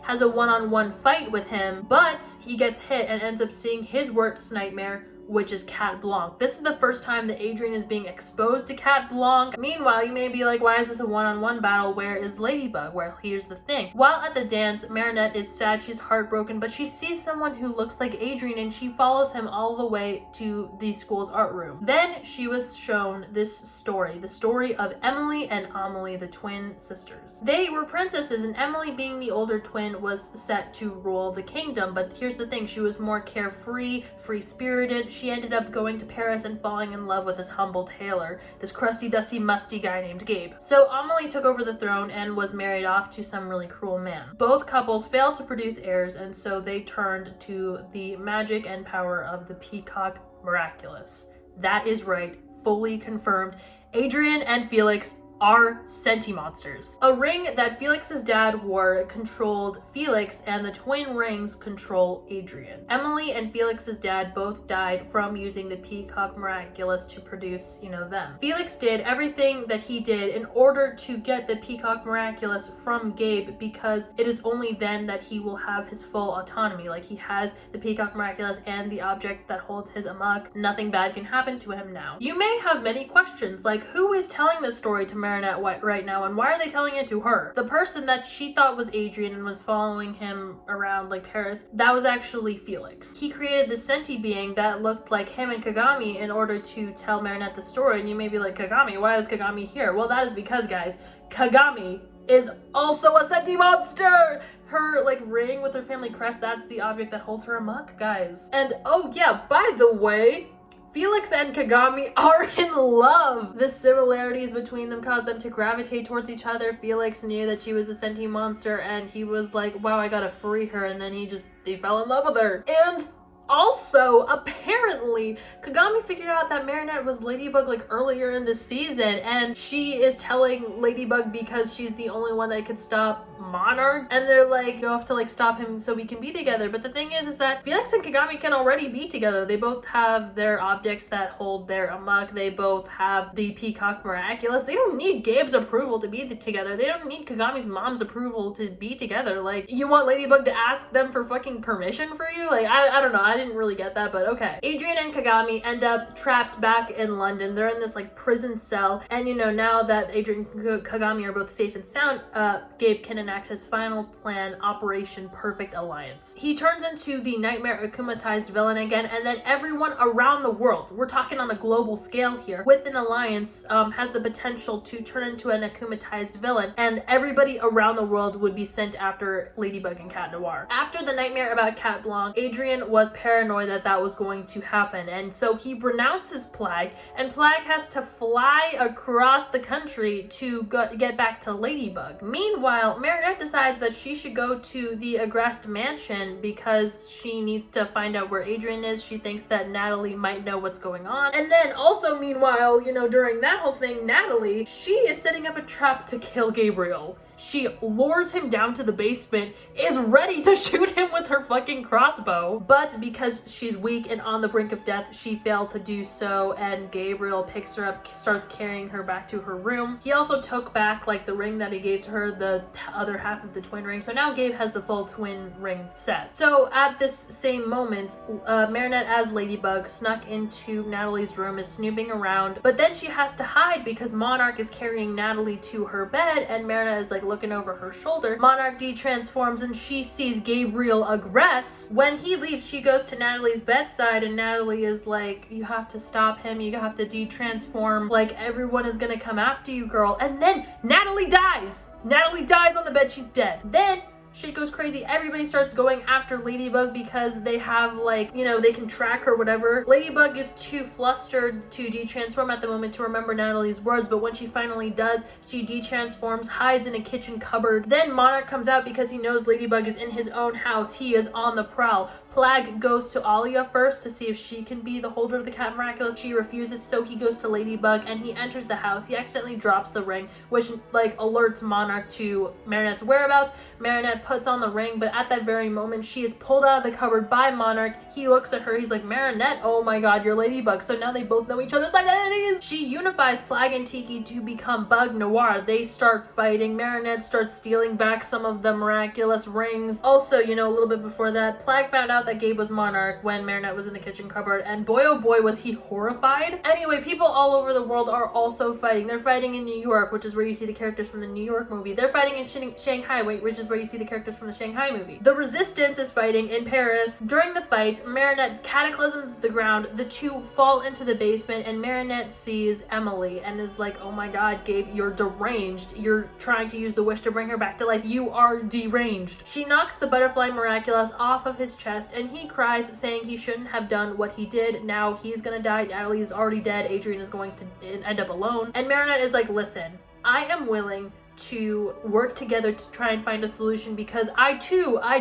has a one-on-one fight with him, but he gets hit and ends up seeing his worst nightmare, which is Cat Blanc. This is the first time that Adrien is being exposed to Cat Blanc. Meanwhile, you may be like, why is this a one-on-one battle? Where is Ladybug? Well, here's the thing. While at the dance, Marinette is sad, she's heartbroken, but she sees someone who looks like Adrien and she follows him all the way to the school's art room. Then she was shown this story, the story of Emily and Amelie, the twin sisters. They were princesses, and Emily, being the older twin, was set to rule the kingdom, but here's the thing, she was more carefree, free-spirited. She ended up going to Paris and falling in love with this humble tailor, this crusty, dusty, musty guy named Gabe. So Amelie took over the throne and was married off to some really cruel man. Both couples failed to produce heirs, and so they turned to the magic and power of the peacock miraculous. That is right, fully confirmed. Adrien and Felix are senti-monsters. A ring that Felix's dad wore controlled Felix, and the twin rings control Adrien. Emily and Felix's dad both died from using the peacock miraculous to produce, them. Felix did everything that he did in order to get the peacock miraculous from Gabe, because it is only then that he will have his full autonomy. Like, he has the peacock miraculous and the object that holds his amok. Nothing bad can happen to him now. You may have many questions, like, who is telling this story to Marinette right now, and why are they telling it to her? The person that she thought was Adrien and was following him around like Paris, that was actually Felix. He created this senti being that looked like him and Kagami in order to tell Marinette the story. And you may be like, Kagami, why is Kagami here? Well, that is because, guys, Kagami is also a senti monster! Her ring with her family crest, that's the object that holds her amok, guys. And oh yeah, by the way, Felix and Kagami are in love. The similarities between them caused them to gravitate towards each other. Felix knew that she was a sentient monster and he was like, wow, I gotta free her, and then he fell in love with her. And also, apparently, Kagami figured out that Marinette was Ladybug earlier in the season, and she is telling Ladybug because she's the only one that could stop Monarch, and they're like, you have to stop him so we can be together. But the thing is that Felix and Kagami can already be together. They both have their objects that hold their amok. They both have the peacock miraculous. They don't need Gabe's approval to be together. They don't need Kagami's mom's approval to be together. You want Ladybug to ask them for fucking permission for you? I don't know. I didn't really get that, but okay. Adrien and Kagami end up trapped back in London. They're in this prison cell, and now that Adrien and Kagami are both safe and sound, Gabe can enact his final plan, Operation Perfect Alliance. He turns into the nightmare akumatized villain again, and then everyone around the world, we're talking on a global scale here, with an alliance, has the potential to turn into an akumatized villain, and everybody around the world would be sent after Ladybug and Cat Noir. After the nightmare about Cat Blanc, Adrien was paranoid that was going to happen, and so he renounces Plague, and Plague has to fly across the country to get back to Ladybug. Meanwhile, Marinette decides that she should go to the Agreste mansion because she needs to find out where Adrien is. She thinks that Natalie might know what's going on. And then also, meanwhile, during that whole thing, Natalie, she is setting up a trap to kill Gabriel. She lures him down to the basement, is ready to shoot him with her fucking crossbow. But because she's weak and on the brink of death, she failed to do so, and Gabriel picks her up, starts carrying her back to her room. He also took back the ring that he gave to her, the other half of the twin ring. So now Gabe has the full twin ring set. So at this same moment, Marinette as Ladybug snuck into Natalie's room, is snooping around, but then she has to hide because Monarch is carrying Natalie to her bed, and Marinette is looking over her shoulder. Monarch de-transforms and she sees Gabriel Agreste. When he leaves, she goes to Natalie's bedside, and Natalie is like, you have to stop him, you have to de-transform, everyone is gonna come after you, girl. And then Natalie dies! Natalie dies on the bed, she's dead. Then Shit goes crazy. Everybody starts going after Ladybug because they have, like, you know, they can track her, whatever. Ladybug is too flustered to de-transform at the moment to remember Natalie's words, but when she finally does, she de-transforms, hides in a kitchen cupboard. Then Monarch comes out because he knows Ladybug is in his own house. He is on the prowl. Plag goes to Alia first to see if she can be the holder of the Cat Miraculous. She refuses, so he goes to Ladybug and he enters the house. He accidentally drops the ring, which, like, alerts Monarch to Marinette's whereabouts. Marinette puts on the ring, but at that very moment, she is pulled out of the cupboard by Monarch. He looks at her, he's like, Marinette, oh my god, you're Ladybug. So now they both know each other's identities. She unifies Plag and Tiki to become Bug Noir. They start fighting. Marinette starts stealing back some of the miraculous rings. Also, you know, a little bit before that, Plag found out that Gabe was Monarch when Marinette was in the kitchen cupboard, and boy oh boy was he horrified. Anyway, people all over the world are also fighting. They're fighting in New York, which is where you see the characters from the New York movie. They're fighting in Shanghai, which is where you see the characters from the Shanghai movie. The Resistance is fighting in Paris. During the fight, Marinette cataclysms the ground. The two fall into the basement, and Marinette sees Emily and is like, oh my god, Gabe, you're deranged. You're trying to use the wish to bring her back to life. You are deranged. She knocks the butterfly miraculous off of his chest, and he cries, saying he shouldn't have done what he did. Now he's gonna die. Natalie is already dead. Adrien is going to end up alone. And Marinette is like, listen, I am willing to work together to try and find a solution because I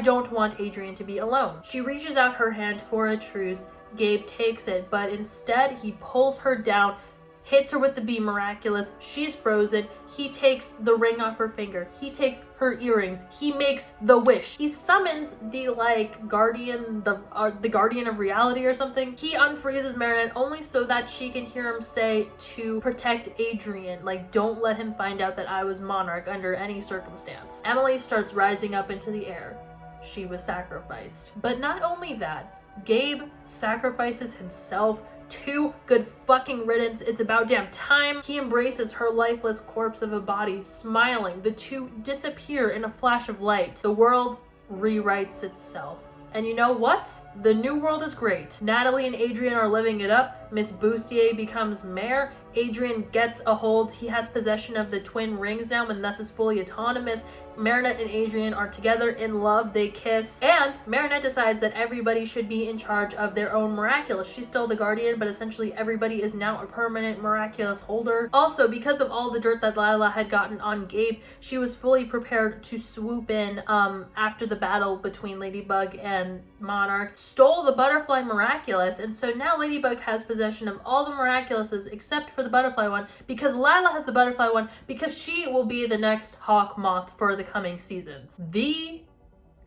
don't want Adrien to be alone. She reaches out her hand for a truce. Gabe takes it, but instead he pulls her down, hits her with the Be Miraculous. She's frozen. He takes the ring off her finger. He takes her earrings. He makes the wish. He summons the, like, guardian, the guardian of reality or something. He unfreezes Marinette only so that she can hear him say to protect Adrien, like, don't let him find out that I was Monarch under any circumstance. Emily starts rising up into the air. She was sacrificed. But not only that, Gabe sacrifices himself too. Good fucking riddance. It's about damn time. He embraces her lifeless corpse of a body, smiling. The two disappear in a flash of light. The world rewrites itself. And you know what? The new world is great. Natalie and Adrien are living it up. Miss Bustier becomes mayor. Adrien gets a hold. He has possession of the twin rings now and thus is fully autonomous. Marinette and Adrien are together in love. They kiss. And Marinette decides that everybody should be in charge of their own miraculous. She's still the guardian, but essentially everybody is now a permanent miraculous holder. Also, because of all the dirt that Lila had gotten on Gabe, she was fully prepared to swoop in after the battle between Ladybug and Monarch, stole the butterfly miraculous, and so now Ladybug has possession of all the miraculouses except for the butterfly one, because Lila has the butterfly one, because she will be the next Hawk Moth for the coming seasons. The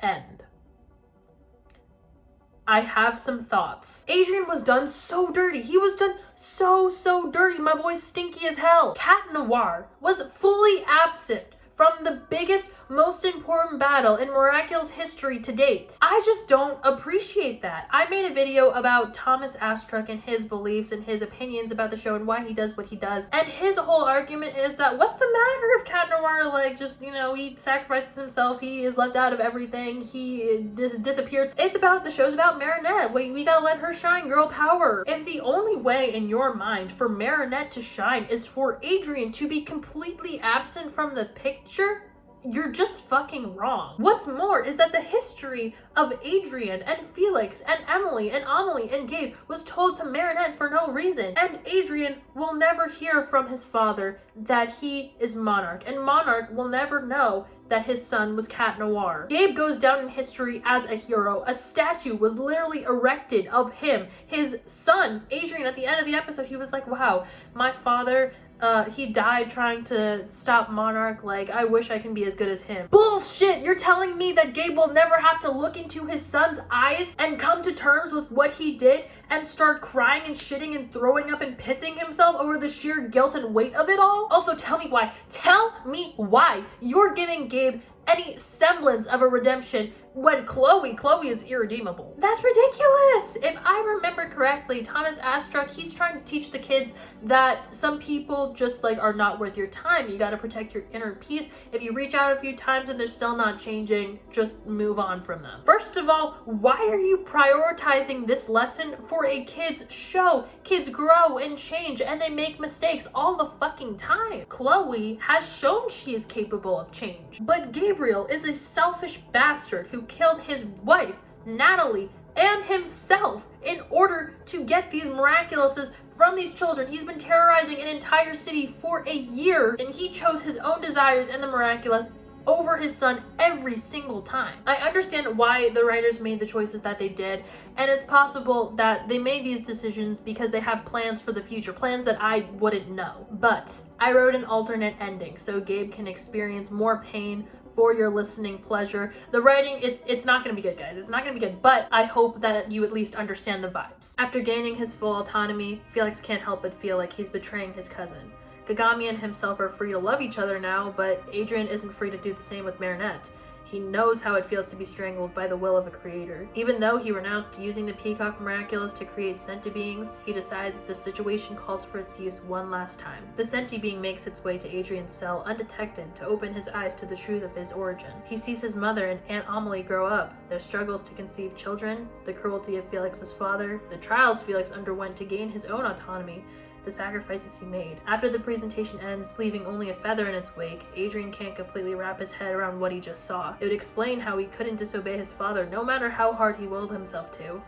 end. I have some thoughts. Adrien was done so dirty. He was done so dirty. My boy's stinky as hell. Cat Noir was fully absent from the biggest, most important battle in Miraculous history to date. I just don't appreciate that. I made a video about Thomas Astruck and his beliefs and his opinions about the show and why he does what he does. And his whole argument is that what's the matter if Cat Noir, like, just, you know, he sacrifices himself, he is left out of everything, he disappears. It's about, the show's about Marinette. We gotta let her shine, girl power. If the only way in your mind for Marinette to shine is for Adrien to be completely absent from the picture, you're just fucking wrong. What's more is that the history of Adrien and Felix and Emily and Amelie and Gabe was told to Marinette for no reason. And Adrien will never hear from his father that he is Monarch, and Monarch will never know that his son was Cat Noir. Gabe goes down in history as a hero. A statue was literally erected of him. His son, Adrien, at the end of the episode, he was like, wow, my father, he died trying to stop Monarch. Like, I wish I can be as good as him. Bullshit! You're telling me that Gabe will never have to look into his son's eyes and come to terms with what he did and start crying and shitting and throwing up and pissing himself over the sheer guilt and weight of it all? Also, tell me why. Tell me why you're giving Gabe any semblance of a redemption when Chloe is irredeemable. That's ridiculous! If I remember correctly, Thomas Astruck, he's trying to teach the kids that some people just like are not worth your time. You gotta protect your inner peace. If you reach out a few times and they're still not changing, just move on from them. First of all, why are you prioritizing this lesson for a kid's show? Kids grow and change and they make mistakes all the fucking time. Chloe has shown she is capable of change, but Gabriel is a selfish bastard who killed his wife, Natalie, and himself in order to get these miraculouses from these children. He's been terrorizing an entire city for a year, and he chose his own desires and the miraculous over his son every single time. I understand why the writers made the choices that they did, and it's possible that they made these decisions because they have plans for the future, plans that I wouldn't know. But I wrote an alternate ending so Gabe can experience more pain for your listening pleasure. The writing, it's not gonna be good, guys. It's not gonna be good, but I hope that you at least understand the vibes. After gaining his full autonomy, Felix can't help but feel like he's betraying his cousin. Kagami and himself are free to love each other now, but Adrien isn't free to do the same with Marinette. He knows how it feels to be strangled by the will of a creator. Even though he renounced using the Peacock Miraculous to create sentient beings, he decides the situation calls for its use one last time. The sentient being makes its way to Adrien's cell undetected to open his eyes to the truth of his origin. He sees his mother and Aunt Amelie grow up, their struggles to conceive children, the cruelty of Felix's father, the trials Felix underwent to gain his own autonomy, the sacrifices he made. After the presentation ends, leaving only a feather in its wake, Adrien can't completely wrap his head around what he just saw. It would explain how he couldn't disobey his father no matter how hard he willed himself to.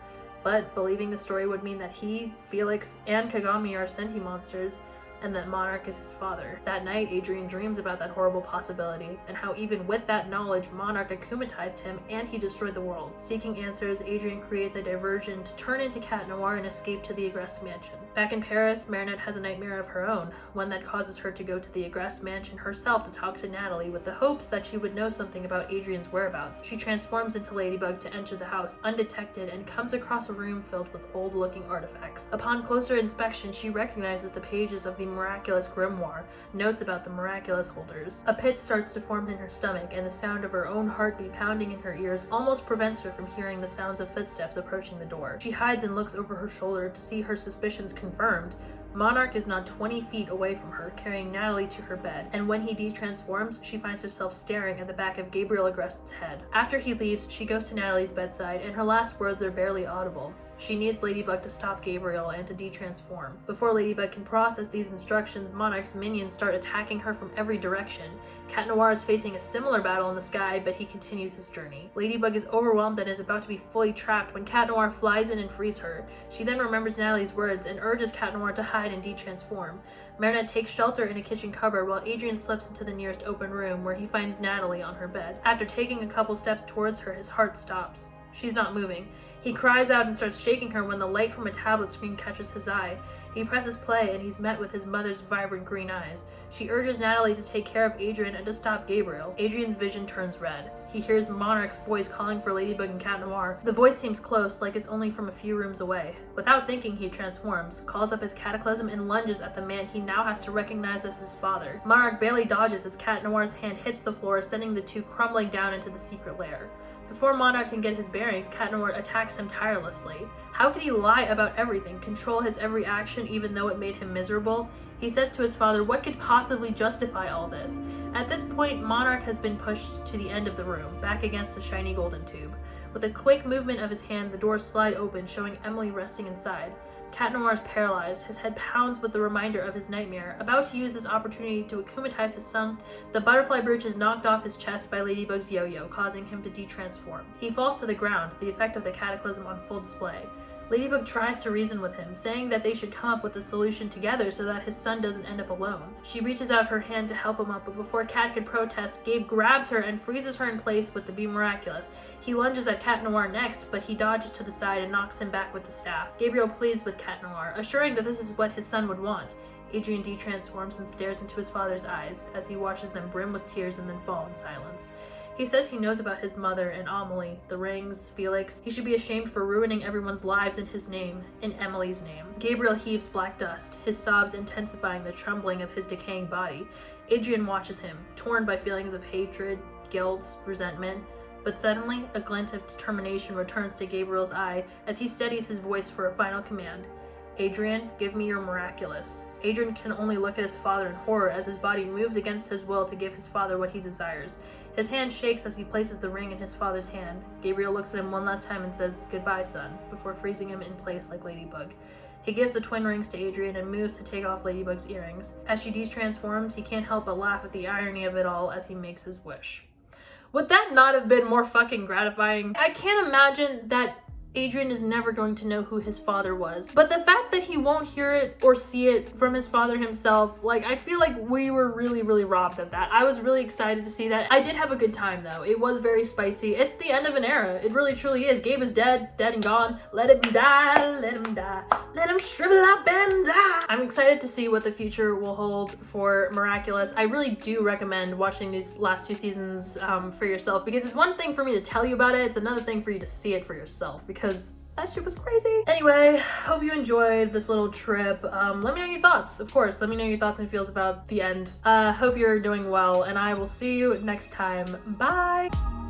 But believing the story would mean that he, Felix, and Kagami are sentient monsters, and that Monarch is his father. That night, Adrien dreams about that horrible possibility, and how even with that knowledge, Monarch akumatized him and he destroyed the world. Seeking answers, Adrien creates a diversion to turn into Cat Noir and escape to the Agreste mansion. Back in Paris, Marinette has a nightmare of her own, one that causes her to go to the Agreste mansion herself to talk to Natalie with the hopes that she would know something about Adrien's whereabouts. She transforms into Ladybug to enter the house undetected and comes across a room filled with old-looking artifacts. Upon closer inspection, she recognizes the pages of the miraculous grimoire, notes about the miraculous holders. A pit starts to form in her stomach, and the sound of her own heartbeat pounding in her ears almost prevents her from hearing the sounds of footsteps approaching the door. She hides and looks over her shoulder to see her suspicions confirmed. Monarch is not 20 feet away from her, carrying Natalie to her bed, and when he de-transforms, she finds herself staring at the back of Gabriel Agreste's head. After he leaves, she goes to Natalie's bedside, and her last words are barely audible. She needs Ladybug to stop Gabriel and to de-transform. Before Ladybug can process these instructions, Monarch's minions start attacking her from every direction. Cat Noir is facing a similar battle in the sky, but he continues his journey. Ladybug is overwhelmed and is about to be fully trapped when Cat Noir flies in and frees her. She then remembers Natalie's words and urges Cat Noir to hide and de-transform. Marinette takes shelter in a kitchen cupboard while Adrien slips into the nearest open room where he finds Natalie on her bed. After taking a couple steps towards her, his heart stops. She's not moving. He cries out and starts shaking her when the light from a tablet screen catches his eye. He presses play and he's met with his mother's vibrant green eyes. She urges Natalie to take care of Adrien and to stop Gabriel. Adrien's vision turns red. He hears Monarch's voice calling for Ladybug and Cat Noir. The voice seems close, like it's only from a few rooms away. Without thinking, he transforms, calls up his cataclysm, and lunges at the man he now has to recognize as his father. Monarch barely dodges as Cat Noir's hand hits the floor, sending the two crumbling down into the secret lair. Before Monarch can get his bearings, Cat Noir attacks him tirelessly. How could he lie about everything, control his every action even though it made him miserable? He says to his father, what could possibly justify all this? At this point, Monarch has been pushed to the end of the room, back against the shiny golden tube. With a quick movement of his hand, the doors slide open, showing Emily resting inside. Cat Noir is paralyzed, his head pounds with the reminder of his nightmare. About to use this opportunity to akumatize his son, the butterfly brooch is knocked off his chest by Ladybug's yo-yo, causing him to de-transform. He falls to the ground, the effect of the cataclysm on full display. Ladybug tries to reason with him, saying that they should come up with a solution together so that his son doesn't end up alone. She reaches out her hand to help him up, but before Cat can protest, Gabe grabs her and freezes her in place with the Be Miraculous. He lunges at Cat Noir next, but he dodges to the side and knocks him back with the staff. Gabriel pleads with Cat Noir, assuring that this is what his son would want. Adrien de-transforms and stares into his father's eyes as he watches them brim with tears and then fall in silence. He says he knows about his mother and Amelie, the rings, Felix. He should be ashamed for ruining everyone's lives in his name, in Emily's name. Gabriel heaves black dust, his sobs intensifying the trembling of his decaying body. Adrien watches him, torn by feelings of hatred, guilt, resentment. But suddenly, a glint of determination returns to Gabriel's eye as he steadies his voice for a final command. Adrien, give me your miraculous. Adrien can only look at his father in horror as his body moves against his will to give his father what he desires. His hand shakes as he places the ring in his father's hand. Gabriel looks at him one last time and says, "Goodbye, son," before freezing him in place like Ladybug. He gives the twin rings to Adrien and moves to take off Ladybug's earrings. As she de-transforms, he can't help but laugh at the irony of it all as he makes his wish. Would that not have been more fucking gratifying? I can't imagine that Adrien is never going to know who his father was. But the fact that he won't hear it or see it from his father himself, like, I feel like we were really robbed of that. I was really excited to see that. I did have a good time though. It was very spicy. It's the end of an era. It really truly is. Gabe is dead and gone. Let him die, let him die. Let him shrivel up and die. I'm excited to see what the future will hold for Miraculous. I really do recommend watching these last 2 seasons for yourself, because it's one thing for me to tell you about it, it's another thing for you to see it for yourself, because that shit was crazy. Anyway, hope you enjoyed this little trip. Let me know your thoughts, of course. Let me know your thoughts and feels about the end. Hope you're doing well, and I will see you next time. Bye!